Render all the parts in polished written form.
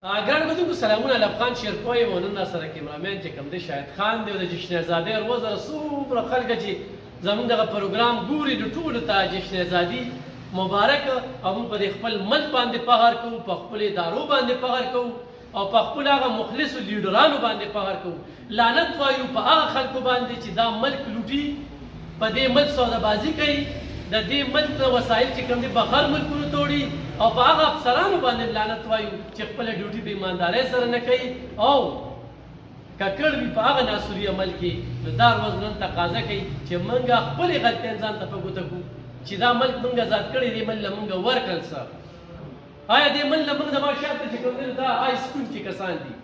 ګران اوریدونکو سلامونه له افغان شیرپوی و نن راسره کیمرامین چې کوم دی شاهد خان دی او د جشن ازادۍ روزه څومره خلک چې زموږ دغه پروګرام ګوري نو ټولو ته جشن ازادي مبارک او موږ په خپل ملک باندې فخر کوو په خپل ادارو باندې فخر کوو او په خپل هغه مخلصو لیډرانو باندې فخر کوو لعنت وایو په هغه خلکو باندې چې دا ملک لوټي په دې ملک سودابازي کوي د دې ملک وسایل چې کوم دي بهر ملکونو توړي او په هغه افسرانو باندې لعنت وایو چې خپله ډیوټي په ایماندارۍ سره نه کوي او ککړ وي په هغه ناسوري عمل کې نو دا ورځ نن تقاضا کوي چې موږ خپلې غلطۍ ځان ته په ګوته کړو چې دا ملک موږ ازاد کړی دی ملک له موږ ورکړل څه آیا دې ملک له موږ د ماشات چې کوم دی دا های سکول کې کسان دي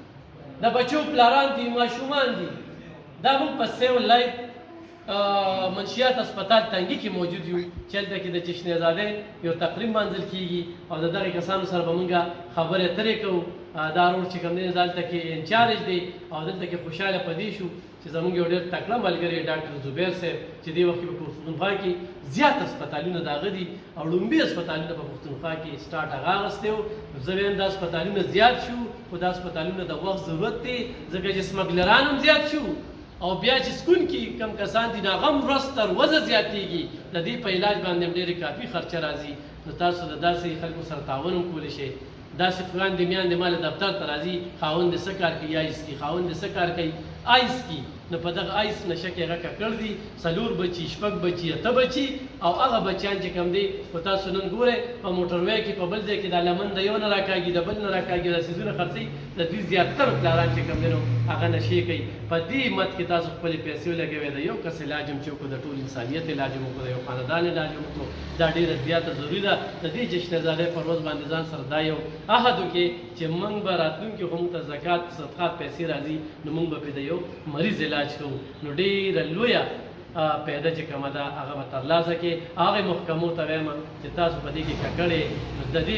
د بچو پلاران دي ماشومان دي دا موږ په سیو لایف منشیات اسپتال تنګي کې موجود یو چې هلته کې د جشن ازادۍ یو تقریب منځل کیږي او د دغه کسانو سره به موږ خبرې اترې کوو دا روډ چې کوم دی دلته کې انچارج دی او دلته کې خوشحاله په دې شو چې زموږ یو ډېر تکړه ملګری ډاکټر زبیر صاحب چې دې وخت کې په پښتونخوا کې زیات اسپتالونه د هغه دي او لومړي اسپتالونه په پښتونخوا کې سټارټ هغه اخیستی و زه وایم دا اسپتالونه زیات شو خو دا اسپتالونه د وخت ضرورت دی ځکه چې سمګلران هم زیات شو او بیا چې سکون کې کم کسان دي د هغه هم ورځ تر ورځه زیاتېږي د دې په علاج باندې هم ډېرې کافي خرچه راځي نو تاسو د داسې خلکو سره تعاون هم کولی شئ داسې خویندې میندې ما له دفتر ته راځي خاوند دې څه کار کوي آیس کې خاوند دې څه کار کوي آیس کې نو په دغه آیس نشه کې هغه ککړ دي څلور بچي شپږ بچي اته بچي او هغه بچیان چې کوم دي خو تاسو نن ګورئ په موټروی کې په بل ځای کې دا لمن د یو نه راکاږي د بل نه راکاږي دا څیزونه خرڅوي د دوی زیاتره پلاران چې کوم دي نو هغه نشې کوي په دې مت کې تاسو خپلې پیسې ولګوئ د یو کس علاج هم چې وکړو د ټول انسانیت علاج هم وکړو د یو خاندان علاج هم وکړو دا ډېره زیاته ضروري ده د دې جشن ازادۍ په ورځ باندې ځان سره دا یو عهد وکړي چې موږ به راتلونکي خو موږ ته زکات صدقات پیسې راځي نو موږ به پرې د یو مریض علاج کوو نو ډېره لویه پیدا چې کومه ده هغه به ترلاسه کړي هغې محکمو ته وایم چې تاسو په دې کې ککړې د دې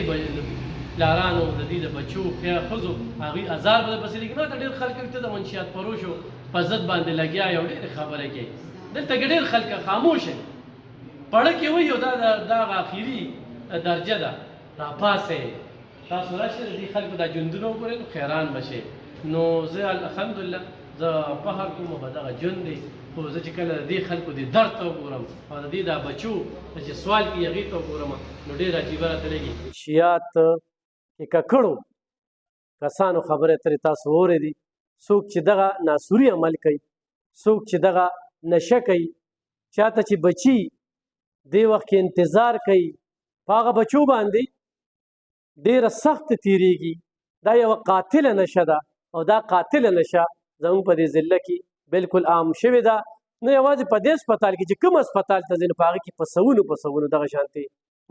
پلارانو د دې د بچو ښځو هغوی ازار به درپسې لګي ما ته ډېر خلک ته د منشیات فروشو په ضد باندې لګیا یو ډېرې خبرې کوي دلته کې ډېر خلک خاموش پړه کې وایي او دا هغه اخري درجه ده راپاسئ تاسو راشئ د دې خلکو دا ژوندونه وګورئ نو حیران به شئ نو زه الحمدلله زه فخر کوم په دغه ژوند دی خو زه چې کله د دې خلکو د درد ته وګورم او د دې دا بچو چې سوال کوي هغې ته وګورم نو ډېر عجیبه راته لګي منشیات کې ککړو کسانو خبرې اترې تاسو واورېدې څوک چې دغه ناسوري عمل کوي څوک چې دغه نشه کوي چاته چې بچي دې وخت کې انتظار کوي په هغه بچو باندې ډېره سخت تیریږي دا یوه قاتله نشه ده او دا قاتله نشه زموږ په دې ضلع کې بلکل عام شوې ده نه یوازې په دې اسپتال کې چې کوم اسپتال ته ځي نو په هغه کې په سوونو دغه شانتې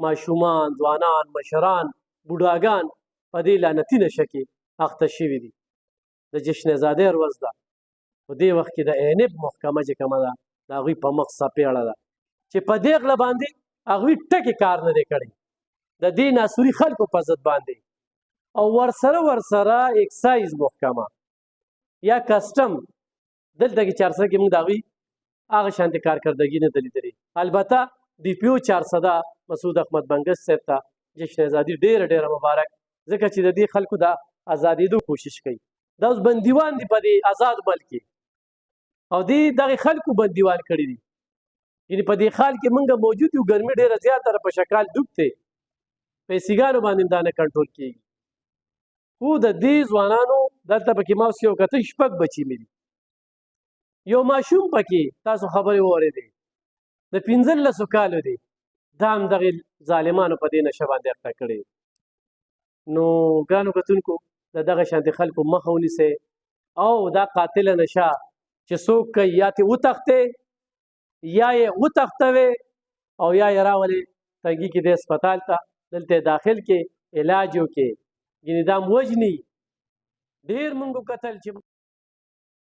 ماشومان ځوانان مشران بوډاګان په دې لعنتي نشه کې اخته شوي دي د جشن ازادۍ ورځ ده په دې وخت کې د عنب محکمه چې کومه ده د هغوی په مخ څپېړه ده چې په دې غله باندې هغوی ټکې کار نه دی کړی د دې ناسوري خلکو په ضد باندې او ورسره اکسایز محکمه یا کسټم دلته کې 400 کې موږ د هغوی هغه شانتې کارکردګي نه ده لیدلې البته ډي پي او 400 مسعود احمد بنګس صاحب ته جشن ازادي ډېره مبارک ځکه چې د دې خلکو د ازادېدو کوشش کوي دا اوس بندیوان دي په دې آزاد ملک کې او دغې خلکو بندیوان کړي دي یعنې په دې خال کې موږ موجود یو ګرمي ډېره زیاته په شکال ډوب دی پیسېګانو باندې دا نه کنټرول کېږي خو د دې ځوانانو دلته پکې ما اوس یو کته شپږ بچي مې دي یو ماشوم پکې تاسو خبرې واورېدې د 15 کالو دی دا هم دغې ظالمانو په دې نشه باندې اخته کړی نو ګرانو کتونکو د دغه شانتې خلکو مخه ونیسئ او دا قاتله نشه چې څوک کوي یا ترې وتښتې یا یې وتښتوې او یا یې راولې تنګي کې د اسپتال ته دلته یې داخل کې علاج وکړې یعنې دا هم وژني ډېر موږ وکتل چې